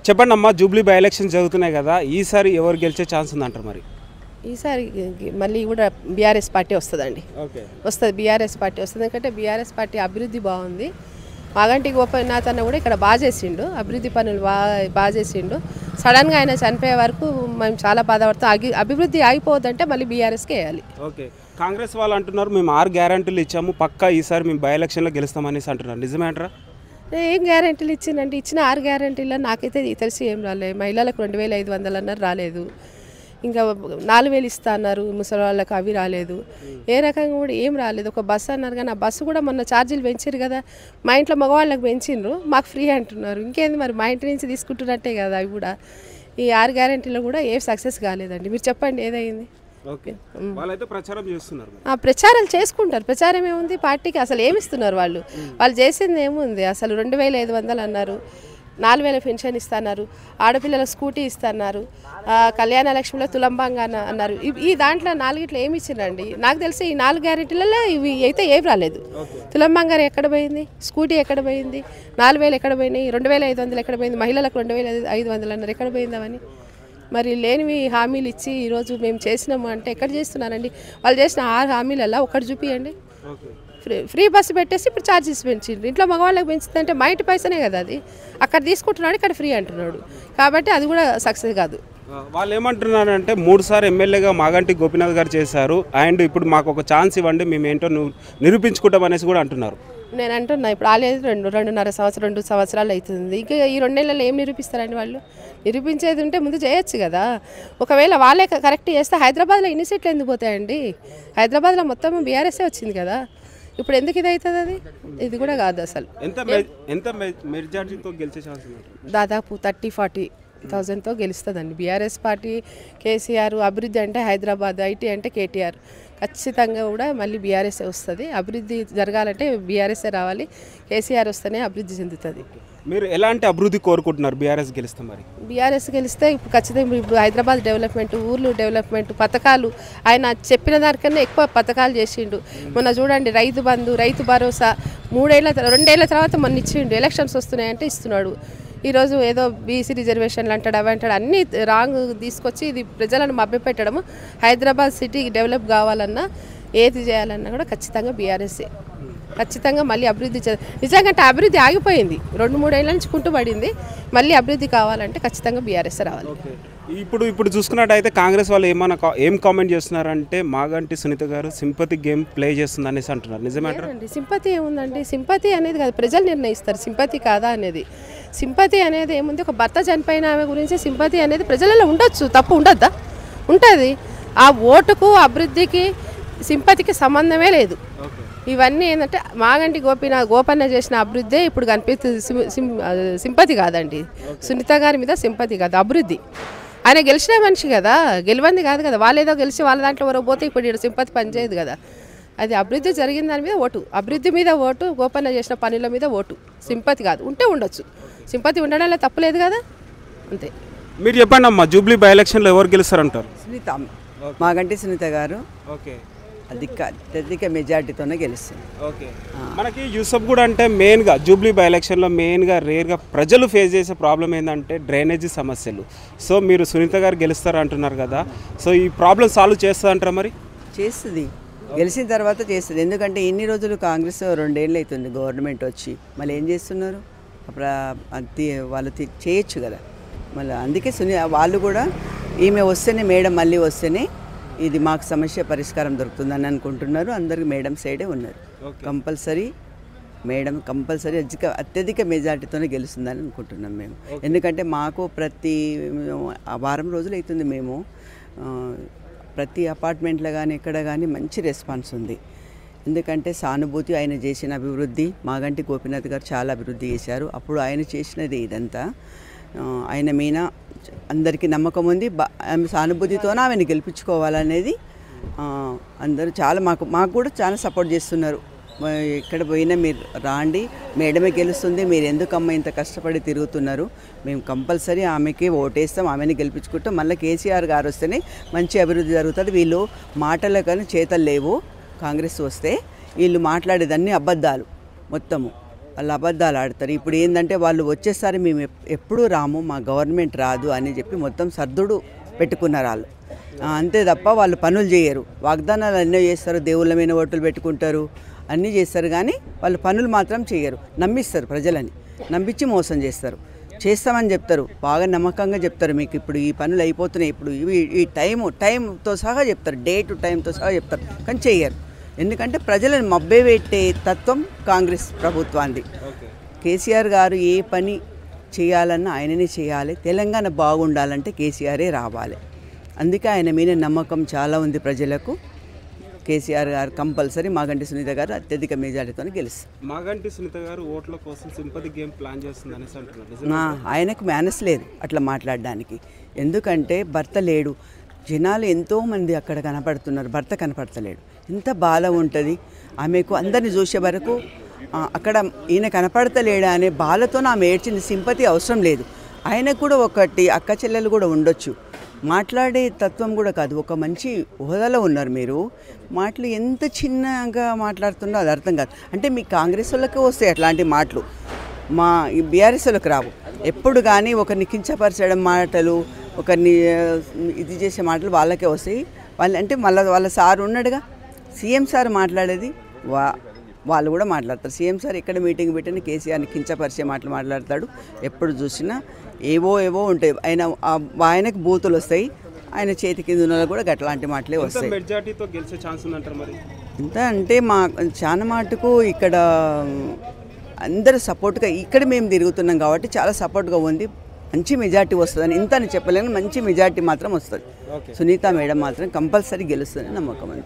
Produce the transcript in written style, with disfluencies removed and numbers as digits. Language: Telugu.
చెప్పండి అమ్మా, జూబ్లీ బై ఎలక్షన్ జరుగుతున్నాయి కదా, ఈసారి ఎవరు గెలిచే ఛాన్స్ ఉందంటారు? మరి ఈసారి మళ్ళీ కూడా బీఆర్ఎస్ పార్టీ వస్తుందండి. వస్తుంది, బీఆర్ఎస్ పార్టీ వస్తుంది. ఎందుకంటే బీఆర్ఎస్ పార్టీ అభివృద్ధి బాగుంది. మాగంటి గోపీనాథ్ అన్న కూడా ఇక్కడ బాగా చేసిండు, అభివృద్ధి పనులు బాగా చేసిండు. సడన్గా ఆయన చనిపోయే వరకు మేము చాలా బాధపడతాం. అభివృద్ధి ఆగిపోవద్దంటే మళ్ళీ బీఆర్ఎస్కి వేయాలి. ఓకే, కాంగ్రెస్ వాళ్ళు అంటున్నారు మేము 6 గ్యారంటీలు ఇచ్చాము, పక్కా ఈసారి మేము బై ఎలక్షన్లో గెలుస్తామనేసి అంటున్నారు. నిజమే అంటారా? ఏం గ్యారంటీలు ఇచ్చిందంటే ఇచ్చిన 6 గ్యారంటీల్లో నాకైతే తెలిసి ఏం రాలేదు. మహిళలకు 2500 అన్నారు, రాలేదు. ఇంకా 4000 ఇస్తా అన్నారు ముసలి వాళ్ళకి, అవి రాలేదు. ఏ రకంగా కూడా ఏం రాలేదు. ఒక బస్సు అన్నారు కానీ ఆ బస్సు కూడా మొన్న ఛార్జీలు పెంచారు కదా, మా ఇంట్లో మగవాళ్ళకి పెంచిండ్రు, మాకు ఫ్రీ అంటున్నారు. ఇంకేంది మరి, మా ఇంటి నుంచి తీసుకుంటున్నట్టే కదా. అవి కూడా ఈ 6 గ్యారంటీలో కూడా ఏం సక్సెస్ కాలేదండి. మీరు చెప్పండి ఏదైంది? ఓకే, వాళ్ళైతే ప్రచారం చేస్తున్నారు. ప్రచారాలు చేసుకుంటారు, ప్రచారం ఏముంది పార్టీకి? అసలు ఏమి ఇస్తున్నారు వాళ్ళు? వాళ్ళు చేసింది ఏముంది? అసలు 2500 అన్నారు, 4000 పెన్షన్ ఇస్తున్నారు, ఆడపిల్లల స్కూటీ ఇస్తున్నారు, కళ్యాణ లక్ష్మిలో తులంబంగా అన్నారు. ఈ దాంట్లో 4 ఏమి ఇచ్చిరండి? నాకు తెలిసి ఈ 4 గ్యారెంటీలలో ఇవి అయితే ఏం రాలేదు. తులంబంగారు ఎక్కడ పోయింది? స్కూటీ ఎక్కడ పోయింది? 4000 ఎక్కడ పోయినాయి? 2500 ఎక్కడ పోయింది? మహిళలకు 2500 అన్నారు, ఎక్కడ పోయింది అవన్నీ? మరి లేనివి హామీలు ఇచ్చి ఈరోజు మేము చేసినాము అంటే ఎక్కడ చేస్తున్నారండి? వాళ్ళు చేసిన 6 హామీలలో ఒకటి చూపియండి. ఫ్రీ బస్సు పెట్టేసి ఇప్పుడు ఛార్జెస్ పెంచిండ్రు. ఇంట్లో మగవాళ్ళకి పెంచుతుందంటే మా ఇంటి పైసనే కదా అది. అక్కడ తీసుకుంటున్నాడు, ఇక్కడ ఫ్రీ అంటున్నాడు. కాబట్టి అది కూడా సక్సెస్ కాదు. వాళ్ళు ఏమంటున్నారంటే 3 సార్లు ఎమ్మెల్యేగా మాగంటి గోపీనాథ్ గారు చేశారు, అండ్ ఇప్పుడు మాకు ఒక ఛాన్స్ ఇవ్వండి, మేము ఏంటో నిరూపించుకుంటాం అనేసి కూడా అంటున్నారు. నేను అంటున్నా ఇప్పుడు ఆలేదు 2 సంవత్సరాలు అవుతుంది. ఇంకా ఈ 2 నెలల్లో ఏం నిరూపిస్తారండి వాళ్ళు? నిరూపించేది ఉంటే ముందు చేయొచ్చు కదా. ఒకవేళ వాళ్ళే కరెక్ట్ చేస్తే హైదరాబాద్లో ఇన్ని సీట్లు ఎందుకు పోతాయండి? హైదరాబాద్లో మొత్తం బీఆర్ఎస్ఏ వచ్చింది కదా. ఇప్పుడు ఎందుకు ఇది అవుతుంది? ఇది కూడా కాదు అసలు. ఎంత మెజారిటీతో గెలిచే ఛాన్స్? దాదాపు 30-40,000తో గెలుస్తుందండి బీఆర్ఎస్ పార్టీ. కేసీఆర్ అభివృద్ధి అంటే హైదరాబాద్, ఐటీ అంటే కేటీఆర్. ఖచ్చితంగా కూడా మళ్ళీ బీఆర్ఎస్ఏ వస్తుంది. అభివృద్ధి జరగాలంటే బీఆర్ఎస్ఏ రావాలి. కేసీఆర్ వస్తేనే అభివృద్ధి చెందుతుంది. మీరు ఎలాంటి అభివృద్ధి కోరుకుంటున్నారు బీఆర్ఎస్ గెలిస్తే? మరి బీఆర్ఎస్ గెలిస్తే ఇప్పుడు ఖచ్చితంగా ఇప్పుడు హైదరాబాద్ డెవలప్మెంట్, ఊర్లు డెవలప్మెంట్, పథకాలు ఆయన చెప్పిన దానికన్నా ఎక్కువ పథకాలు చేసిండు. మొన్న చూడండి రైతు బంధు, రైతు భరోసా 2 ఏళ్ల తర్వాత మొన్న ఇచ్చిండు. ఎలక్షన్స్ వస్తున్నాయంటే ఇస్తున్నాడు. ఈరోజు ఏదో బీసీ రిజర్వేషన్లు అంటాడు, అవి అంటాడు, అన్నీ రాంగ్ తీసుకొచ్చి ఇది ప్రజలను మభ్యపెట్టడము. హైదరాబాద్ సిటీ డెవలప్ కావాలన్నా ఏది చేయాలన్నా కూడా ఖచ్చితంగా బీఆర్ఎస్ఏ. ఖచ్చితంగా మళ్ళీ అభివృద్ధి నిజంగా అభివృద్ధి ఆగిపోయింది, 2-3 ఏళ్ళ నుంచి కుంటుపడింది. మళ్ళీ అభివృద్ధి కావాలంటే ఖచ్చితంగా బీఆర్ఎస్ రావాలి. ఇప్పుడు చూసుకున్నట్టయితే కాంగ్రెస్ వాళ్ళు ఏం కామెంట్ చేస్తున్నారంటే మాగంటి సునీత గారు సింపతి గేమ్ ప్లే చేస్తుంది అనేసి అంటున్నారు. నిజమేంటారా? సింపతి ఏముందండి? సింపతి అనేది కాదు, ప్రజలు నిర్ణయిస్తారు సింపతి కాదా అనేది. సింపతి అనేది ఏముంది? ఒక భర్త చనిపోయిన ఆమె గురించి సింపతి అనేది ప్రజలలో ఉండొచ్చు, తప్పు ఉండద్దా? ఉంటుంది. ఆ ఓటుకు అభివృద్ధికి సింపతికి సంబంధమే లేదు. ఇవన్నీ ఏంటంటే మాగంటి గోపన్న చేసిన అభివృద్ధి ఇప్పుడు కనిపిస్తుంది. సింపతి కాదండి, సునీత గారి మీద సింపతి కాదు, అభివృద్ధి. ఆయన గెలిచిన మనిషి కదా, గెలవంది కాదు కదా. వాళ్ళేదో గెలిచి వాళ్ళ దాంట్లో వరకు పోతే ఇప్పుడు ఇక్కడ సింపతి పనిచేయదు కదా. అది అభివృద్ధి జరిగిన దాని మీద ఓటు, అభివృద్ధి మీద ఓటు, గోపన్న చేసిన పనుల మీద ఓటు. సింపతి కాదు, ఉంటే ఉండొచ్చు. సింపతి ఉండడంలో తప్పులేదు కదా, అంతే. మీరు చెప్పండి అమ్మా, జూబ్లీ బై ఎలక్షన్లో ఎవరు గెలుస్తారంటారు? సునీత, మాగంటి సునీత గారు ఓకే అధిక మెజార్టీతోనే గెలుస్తుంది. ఓకే, మనకి యూసఫ్ కూడా అంటే మెయిన్గా జూబ్లీ బై ఎలక్షన్లో రేర్గా ప్రజలు ఫేస్ చేసే ప్రాబ్లం ఏంటంటే డ్రైనేజీ సమస్యలు. సో మీరు సునీత గారు గెలుస్తారు అంటున్నారు కదా, సో ఈ ప్రాబ్లం సాల్వ్ చేస్తుందంటారా? మరి చేస్తుంది, గెలిచిన తర్వాత చేస్తుంది. ఎందుకంటే ఇన్ని రోజులు కాంగ్రెస్ 2 ఏళ్ళు అవుతుంది గవర్నమెంట్ వచ్చి, మళ్ళీ ఏం చేస్తున్నారు? వాళ్ళు చేయొచ్చు కదా. మళ్ళీ అందుకే వాళ్ళు కూడా ఈమె వస్తేనే, మేడం మళ్ళీ వస్తేనే ఇది మాకు సమస్య పరిష్కారం దొరుకుతుందని అనుకుంటున్నారు. అందరికీ మేడం సైడే ఉన్నారు. మేడం కంపల్సరీ అత్యధిక మెజార్టీతోనే గెలుస్తుందని అనుకుంటున్నాం మేము. ఎందుకంటే మాకు ప్రతి వారం రోజులు అవుతుంది, మేము ప్రతి అపార్ట్మెంట్లో కానీ ఎక్కడ కానీ మంచి రెస్పాన్స్ ఉంది. ఎందుకంటే సానుభూతి, ఆయన చేసిన అభివృద్ధి. మాగంటి గోపీనాథ్ గారు చాలా అభివృద్ధి చేశారు, అప్పుడు ఆయన చేసినది ఇదంతా. ఆయన మీద అందరికీ నమ్మకం ఉంది. సానుభూతితోనే ఆమెను గెలిపించుకోవాలనేది అందరూ చాలా మాకు కూడా చాలా సపోర్ట్ చేస్తున్నారు. ఎక్కడ పోయినా మీరు రాండి, మేడమే గెలుస్తుంది, మీరు ఎందుకమ్మా ఇంత కష్టపడి తిరుగుతున్నారు, మేము కంపల్సరీ ఆమెకి ఓటేస్తాం, ఆమెని గెలిపించుకుంటాం. మళ్ళీ కేసీఆర్ గారు వస్తేనే మంచి అభివృద్ధి జరుగుతుంది. వీళ్ళు మాటలు కానీ చేతలు లేవు. కాంగ్రెస్ వస్తే వీళ్ళు మాట్లాడేదన్నీ అబద్ధాలు మొత్తము. వాళ్ళు అబద్ధాలు ఆడతారు. ఇప్పుడు ఏంటంటే వాళ్ళు వచ్చేసరి మేము ఎప్పుడూ రాము, మా గవర్నమెంట్ రాదు అని చెప్పి మొత్తం సర్దుడు పెట్టుకున్నారు వాళ్ళు. అంతే తప్ప వాళ్ళు పనులు చేయరు. వాగ్దానాలు అన్నీ చేస్తారు, దేవుళ్ళ మీద ఓట్లు పెట్టుకుంటారు, అన్నీ చేస్తారు, కానీ వాళ్ళు పనులు మాత్రం చేయరు. నమ్మిస్తారు, ప్రజలని నమ్మించి మోసం చేస్తారు. చేస్తామని చెప్తారు, బాగా నమ్మకంగా చెప్తారు, మీకు ఇప్పుడు ఈ పనులు అయిపోతున్నాయి, ఇప్పుడు ఈ టైంతో సహా చెప్తారు, డే టు టైంతో సహా చెప్తారు, కానీ చెయ్యరు. ఎందుకంటే ప్రజలను మబ్బే పెట్టే తత్వం కాంగ్రెస్ ప్రభుత్వాన్ని. కేసీఆర్ గారు ఏ పని చేయాలన్నా ఆయననే చేయాలి. తెలంగాణ బాగుండాలంటే కేసీఆరే రావాలి. అందుకే ఆయన మీద నమ్మకం చాలా ఉంది ప్రజలకు. కేసీఆర్ గారు కంపల్సరీ, మాగంటి సునీత గారు అత్యధిక మెజారిటీతో గెలుస్తారు. మాగంటి సునీత గారు ఓట్ల కోసం సింపతి గేమ్ ప్లాన్ చేస్తుంది అనేసి అంటున్నారు. ఆయనకు మేనస్ లేదు అట్లా మాట్లాడడానికి. ఎందుకంటే భర్త లేడు, జనాలు ఎంతోమంది అక్కడ కనపడుతున్నారు, భర్త కనపడతలేడు. ఎంత బాధ ఉంటుంది ఆమెకు. అందరిని చూసే వరకు అక్కడ ఈయన కనపడతలేడా అనే బాధతో ఆమె ఏడ్చిన సింపతి అవసరం లేదు. ఆయనకు కూడా ఒకటి అక్క చెల్లెలు కూడా ఉండొచ్చు, మాట్లాడే తత్వం కూడా కాదు. ఒక మంచి హోదాలో ఉన్నారు మీరు, మాటలు ఎంత చిన్నగా మాట్లాడుతున్నా అది అర్థం కాదు. అంటే మీ కాంగ్రెస్ వాళ్ళకే వస్తాయి అట్లాంటి మాటలు, మా బీఆర్ఎస్ వాళ్ళకి రావు. ఎప్పుడు కానీ ఒకరిని కించపరచడం మాటలు, ఒకరిని ఇది చేసే మాటలు వాళ్ళకే వస్తాయి. వాళ్ళు అంటే మళ్ళీ వాళ్ళ సార్ ఉన్నాడుగా, సీఎం సార్ మాట్లాడేది వాళ్ళు కూడా మాట్లాడతారు. సీఎం సార్ ఎక్కడ మీటింగ్ పెట్టిన కేసీఆర్ని కించపరిచే మాటలు మాట్లాడతాడు. ఎప్పుడు చూసినా ఏవో ఉంటాయి. ఆయనకు బూతులు వస్తాయి, ఆయన చేతి కింద ఉన్న కూడా గట్లాంటి మాటలే వస్తాయి. మెజారిటీతో గెలిచే ఛాన్స్ ఉందంటారు మరి? ఎంత అంటే మా చాలా మాటకు ఇక్కడ అందరూ సపోర్ట్గా, ఇక్కడ మేము తిరుగుతున్నాం కాబట్టి చాలా సపోర్ట్గా ఉంది. మంచి మెజార్టీ వస్తుందని ఇంత అని చెప్పలేను, మంచి మెజార్టీ మాత్రం వస్తుంది. సునీత మేడం మాత్రం కంపల్సరీ గెలుస్తుందని నమ్మకం ఉంది.